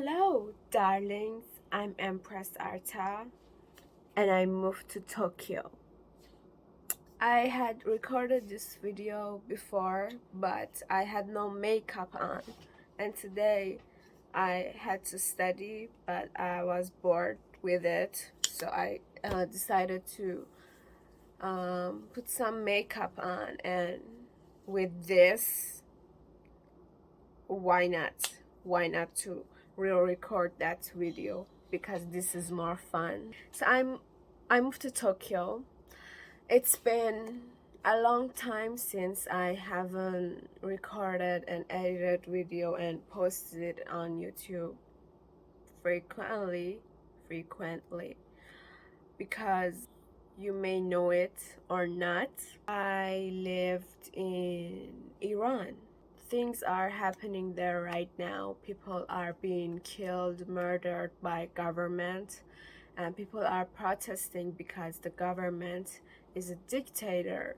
Hello, darlings. I'm Empress Arta, and I moved to Tokyo. I had recorded this video before, but I had no makeup on, and today I had to study, but I was bored with it, so I decided to put some makeup on, and with this, why not? Why not to re-record that video, because this is more fun. So I moved to Tokyo. It's been a long time since I haven't recorded and edited video and posted it on YouTube frequently, because you may know it or not, I lived in Iran. Things are happening there right now. People are being killed, murdered by government, and people are protesting because the government is a dictator.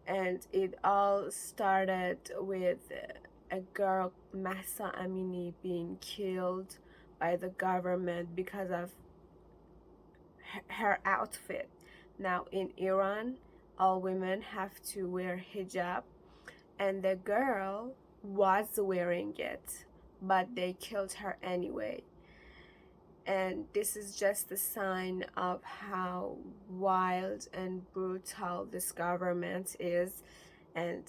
And it all started with a girl, Mahsa Amini, being killed by the government because of her outfit. Now in Iran, all women have to wear hijab, and the girl was wearing it, but they killed her anyway. And this is just a sign of how wild and brutal this government is. And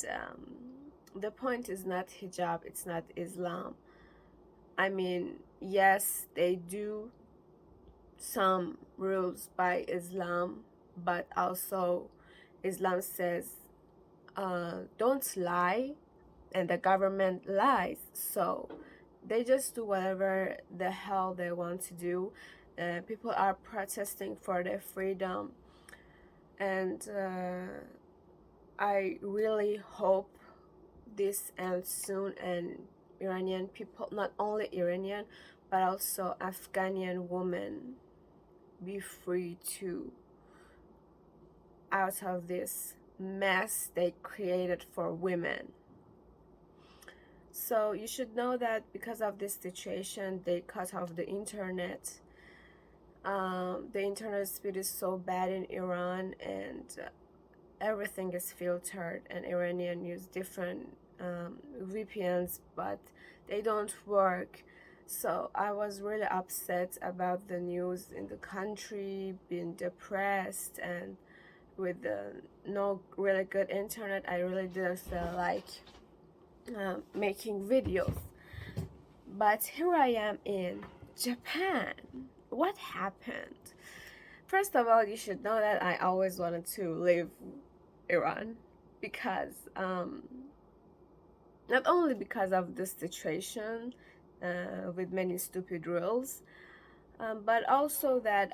the point is not hijab, it's not Islam. I mean, yes, they do some rules by Islam, but also Islam says don't lie, and the government lies, so they just do whatever the hell they want to do. People are protesting for their freedom, and I really hope this ends soon, and Iranian people, not only Iranian but also Afghanian women, be free to out of this mess they created for women. So you should know that because of this situation, they cut off the internet. The internet speed is so bad in Iran, and everything is filtered, and Iranians use different VPNs, but they don't work. So I was really upset about the news in the country, being depressed, and with no really good internet, I really didn't feel like making videos. But here I am in Japan. What happened? First of all, you should know that I always wanted to leave Iran, because not only because of the situation with many stupid rules, but also that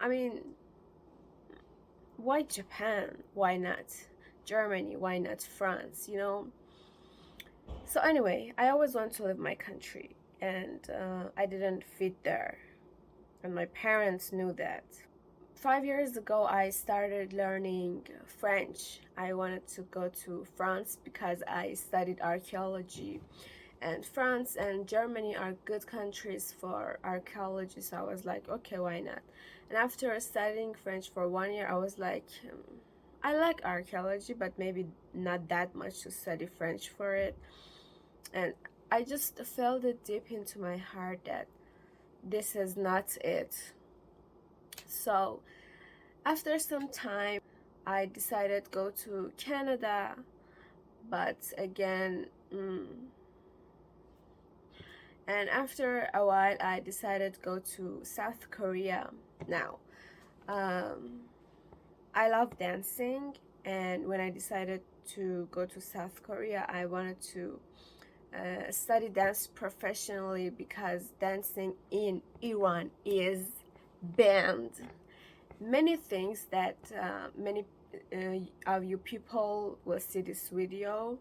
I mean, why Japan? Why not Germany? Why not France? You know? So anyway, I always want to leave my country, and I didn't fit there. And my parents knew that. 5 years ago, I started learning French. I wanted to go to France because I studied archaeology. And France and Germany are good countries for archaeology, so I was like, okay, why not? And after studying French for 1 year, I was like, I like archaeology, but maybe not that much to study French for it. And I just felt it deep into my heart that this is not it. So after some time, I decided to go to Canada, but again, and after a while, I decided to go to South Korea. Now, I love dancing, and when I decided to go to South Korea, I wanted to study dance professionally, because dancing in Iran is banned. Many things that many of you people will see this video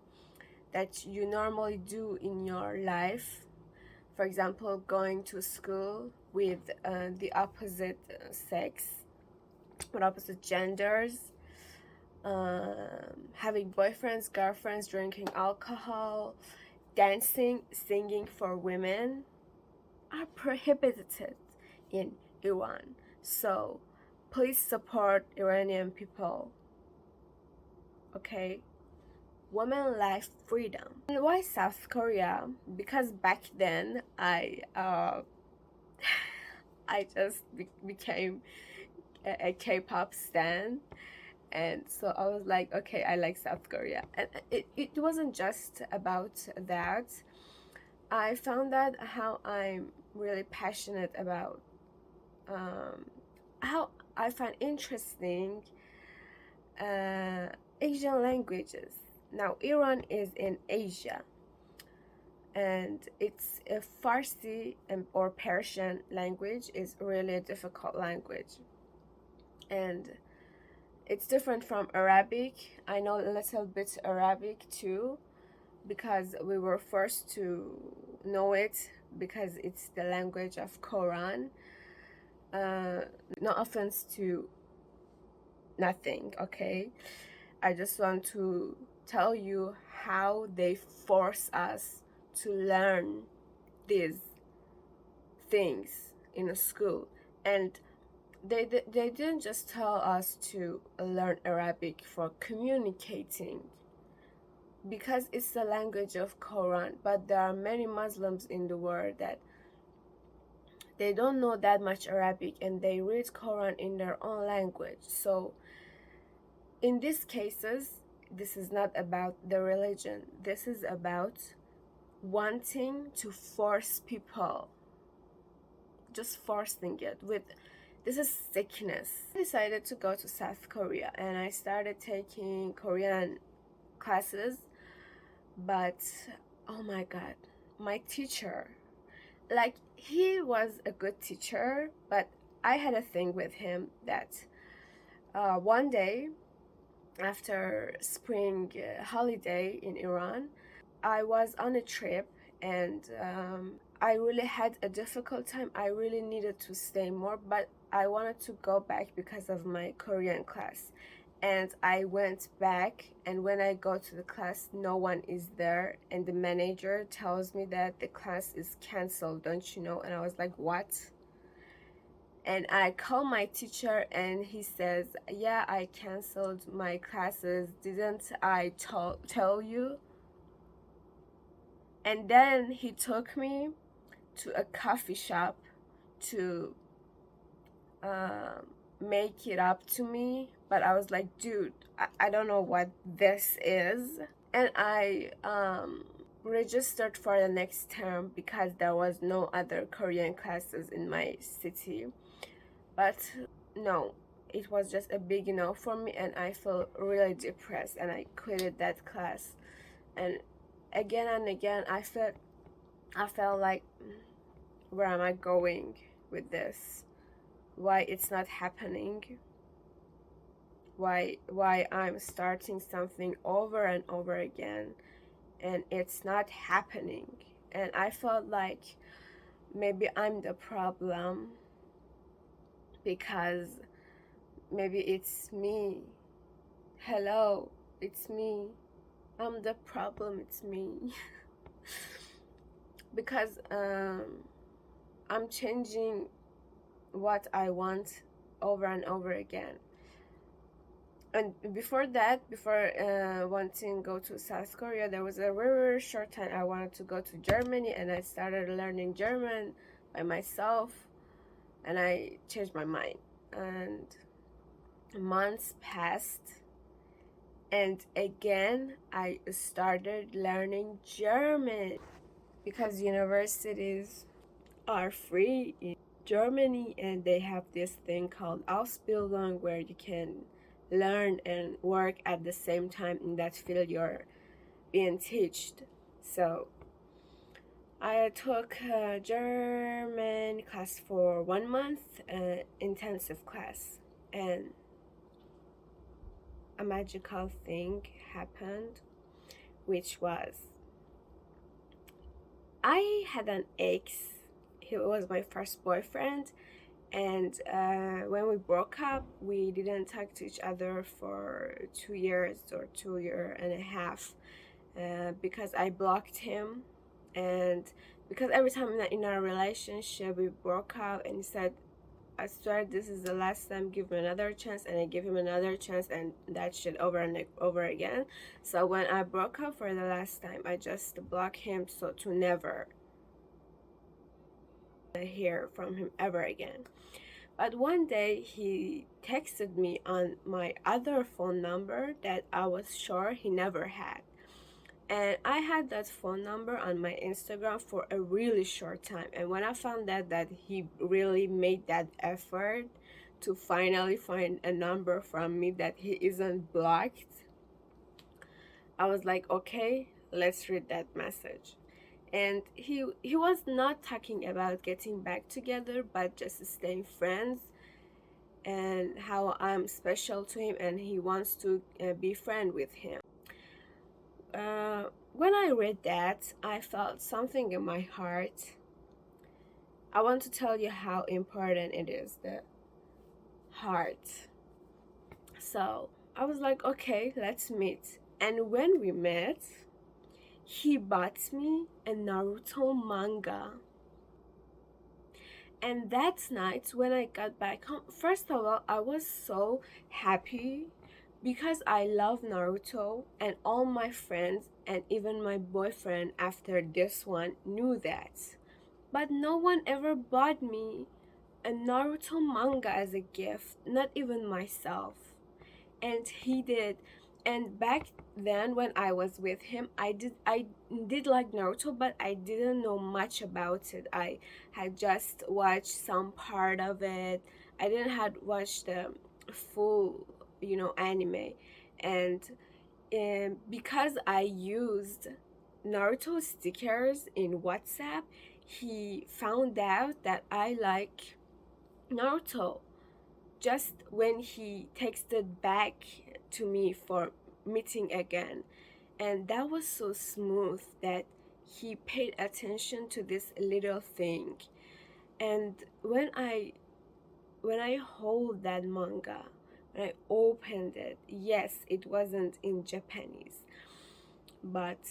that you normally do in your life. For example, going to school with the opposite sex, or opposite genders, having boyfriends, girlfriends, drinking alcohol, dancing, singing for women are prohibited in Iran. So please support Iranian people, okay? Women life freedom. And why South Korea? Because back then I just became a K-pop stan, and so I was like, okay, I like South Korea. And it wasn't just about that. I found out how I'm really passionate about how I find interesting Asian languages. Now, Iran is in Asia, and it's a Farsi or Persian language is really a difficult language, and it's different from Arabic. I know a little bit Arabic too, because we were forced to know it because it's the language of Quran. No offense to nothing, okay? I just want to tell you how they force us to learn these things in a school. And they didn't just tell us to learn Arabic for communicating, because it's the language of Quran, but there are many Muslims in the world that they don't know that much Arabic and they read Quran in their own language. So in these cases, this is not about the religion. This is about wanting to force people, just forcing it with, this is sickness. I decided to go to South Korea and I started taking Korean classes, but oh my god, my teacher, like, he was a good teacher, but I had a thing with him that one day after spring holiday in Iran, I was on a trip, and I really had a difficult time. I really needed to stay more, but I wanted to go back because of my Korean class. And I went back, and when I go to the class, no one is there, and the manager tells me that the class is canceled, don't you know? And I was like, what? And I call my teacher and he says, yeah, I canceled my classes, didn't I tell you? And then he took me to a coffee shop to make it up to me, but I was like, dude, I don't know what this is. And I registered for the next term because there was no other Korean classes in my city. But no, it was just a big no for me, and I felt really depressed, and I quitted that class. And again and again, I felt like, where am I going with this? Why it's not happening? Why I'm starting something over and over again and it's not happening? And I felt like maybe I'm the problem, because maybe it's me. Hello, it's me. I'm the problem, it's me. Because I'm changing what I want over and over again. And before that, before wanting to go to South Korea, there was a very short time I wanted to go to Germany, and I started learning German by myself, and I changed my mind. And months passed, and again I started learning German, because universities are free in Germany, and they have this thing called Ausbildung, where you can learn and work at the same time in that field you're being taught. So I took a German class for 1 month, intensive class, and a magical thing happened, which was, I had an ex. He was my first boyfriend, And when we broke up, we didn't talk to each other for 2 years or 2.5 years, because I blocked him. And because every time in our relationship we broke up, and he said, I swear this is the last time, give me another chance. And I give him another chance, and that shit over and over again. So when I broke up for the last time, I just blocked him, so to never hear from him ever again. But one day he texted me on my other phone number that I was sure he never had. And I had that phone number on my Instagram for a really short time. And when I found out that he really made that effort to finally find a number from me that he isn't blocked, I was like, okay, let's read that message. And he was not talking about getting back together, but just staying friends, and how I'm special to him and he wants to be friend with him. When I read that, I felt something in my heart. I want to tell you how important it is, the heart. So I was like, okay, let's meet. And when we met, he bought me a Naruto manga. And that night when I got back home, first of all, I was so happy because I love Naruto, and all my friends and even my boyfriend after this one knew that. But no one ever bought me a Naruto manga as a gift, not even myself. And he did. And back then when I was with him, I did like Naruto, but I didn't know much about it. I had just watched some part of it. I didn't had watched the full, anime. And because I used Naruto stickers in WhatsApp, he found out that I like Naruto just when he texted back to me for meeting again. And that was so smooth that he paid attention to this little thing. And when I hold that manga, when I opened it, yes, it wasn't in Japanese, but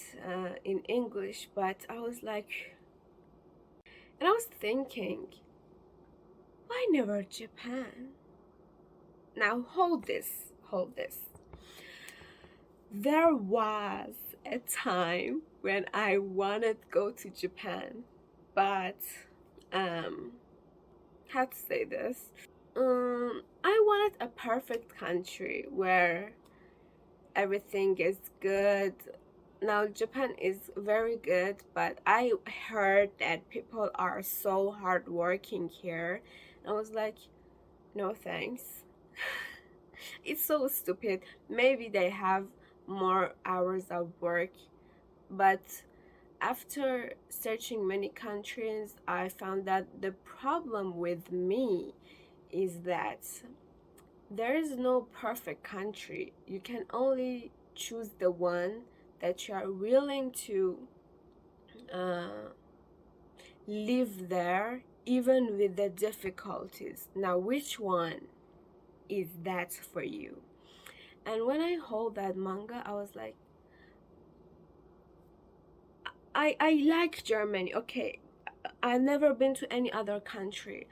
in English. But I was like, and I was thinking, why never Japan? Now hold this, hold this. There was a time when I wanted to go to Japan, but how to say this? I wanted a perfect country where everything is good. Now Japan is very good, but I heard that people are so hardworking here. I was like, no thanks. It's so stupid. Maybe they have more hours of work, but after searching many countries, I found that the problem with me is that there is no perfect country. You can only choose the one that you are willing to live there, even with the difficulties. Now, which one is that for you? And when I hold that manga, I was like, I like Germany. Okay, I've never been to any other country,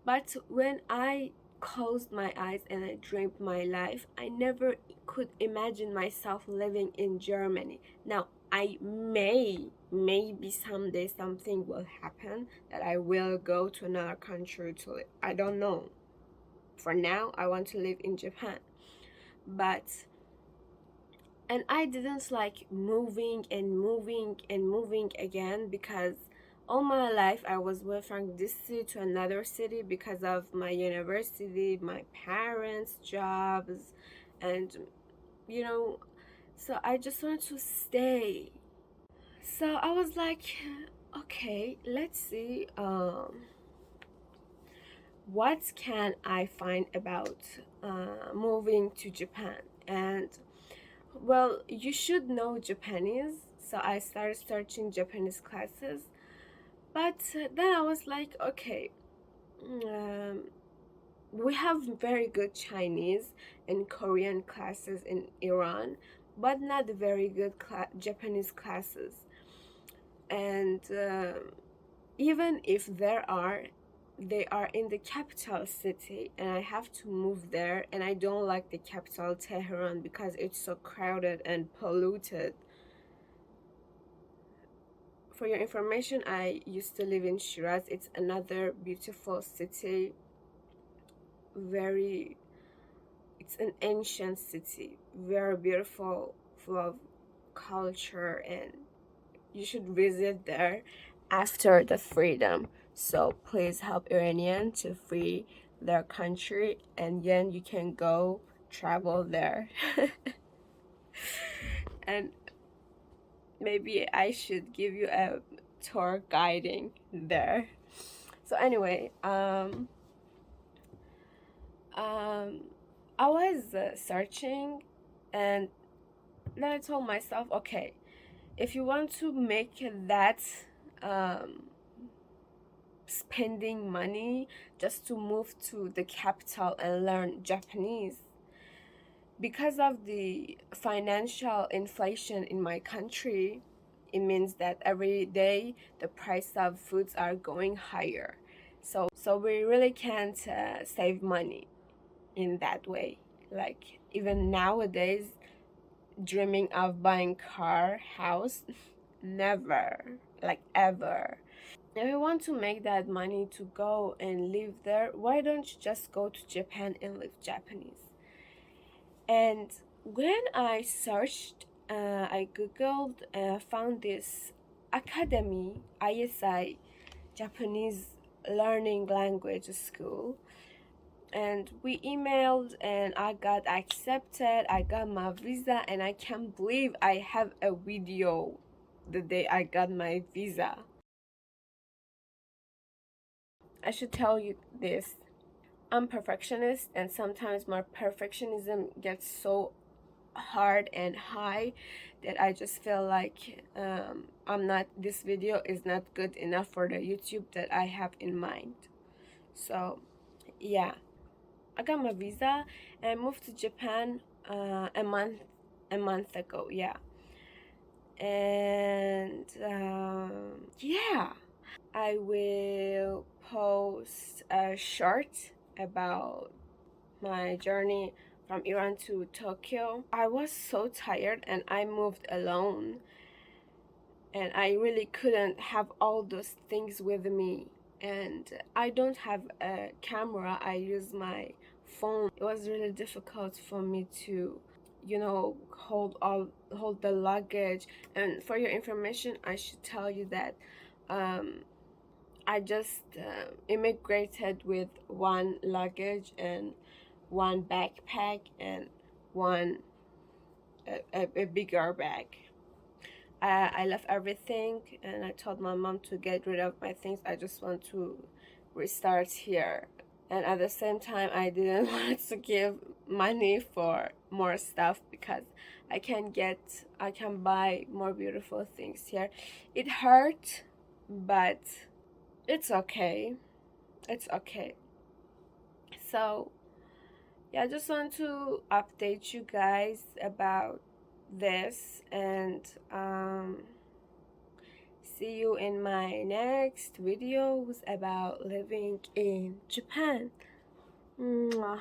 but when I closed my eyes and I dreamed my life, I never could imagine myself living in Germany. Now I maybe someday something will happen that I will go to another country to live. I don't know. For now, I want to live in Japan. But and I didn't like moving and moving and moving again, because all my life I was moving from this city to another city because of my university, my parents' jobs, and so I just wanted to stay. So I was like, okay, let's see what can I find about moving to Japan. And well, you should know Japanese, so I started searching Japanese classes. But then I was like, okay, Um, we have very good Chinese and Korean classes in Iran, but not very good Japanese classes. And even if there are, they are in the capital city, and I have to move there, and I don't like the capital Tehran because it's so crowded and polluted. For your information, I used to live in Shiraz. It's another beautiful city, very, it's an ancient city, very beautiful, full of culture, and you should visit there after the freedom. So please help Iranian to free their country, and then you can go travel there. And maybe I should give you a tour guiding there. So anyway, I was searching, and then I told myself, okay, if you want to make that um, spending money just to move to the capital and learn Japanese, because of the financial inflation in my country, it means that every day the price of foods are going higher. So we really can't save money in that way. Like even nowadays, dreaming of buying car, house, never, like ever. If you want to make that money to go and live there, why don't you just go to Japan and live Japanese? And when I searched, I googled, found this academy, ISI, Japanese Learning Language School, and we emailed, and I got accepted. I got my visa, and I can't believe I have a video the day I got my visa. I should tell you this. I'm perfectionist, and sometimes my perfectionism gets so hard and high that I just feel like I'm not, this video is not good enough for the YouTube that I have in mind. So yeah, I got my visa and I moved to Japan a month ago. Yeah, and yeah, I will post a short about my journey from Iran to Tokyo. I was so tired and I moved alone, and I really couldn't have all those things with me. And I don't have a camera, I use my phone. It was really difficult for me to, hold the luggage. And for your information, I should tell you that I just immigrated with one luggage and one backpack and one a bigger bag. I left everything, and I told my mom to get rid of my things. I just want to restart here. And at the same time, I didn't want to give money for more stuff because I can buy more beautiful things here. It hurt, but it's okay. It's okay. So yeah, I just want to update you guys about this, and see you in my next videos about living in Japan. Mwah.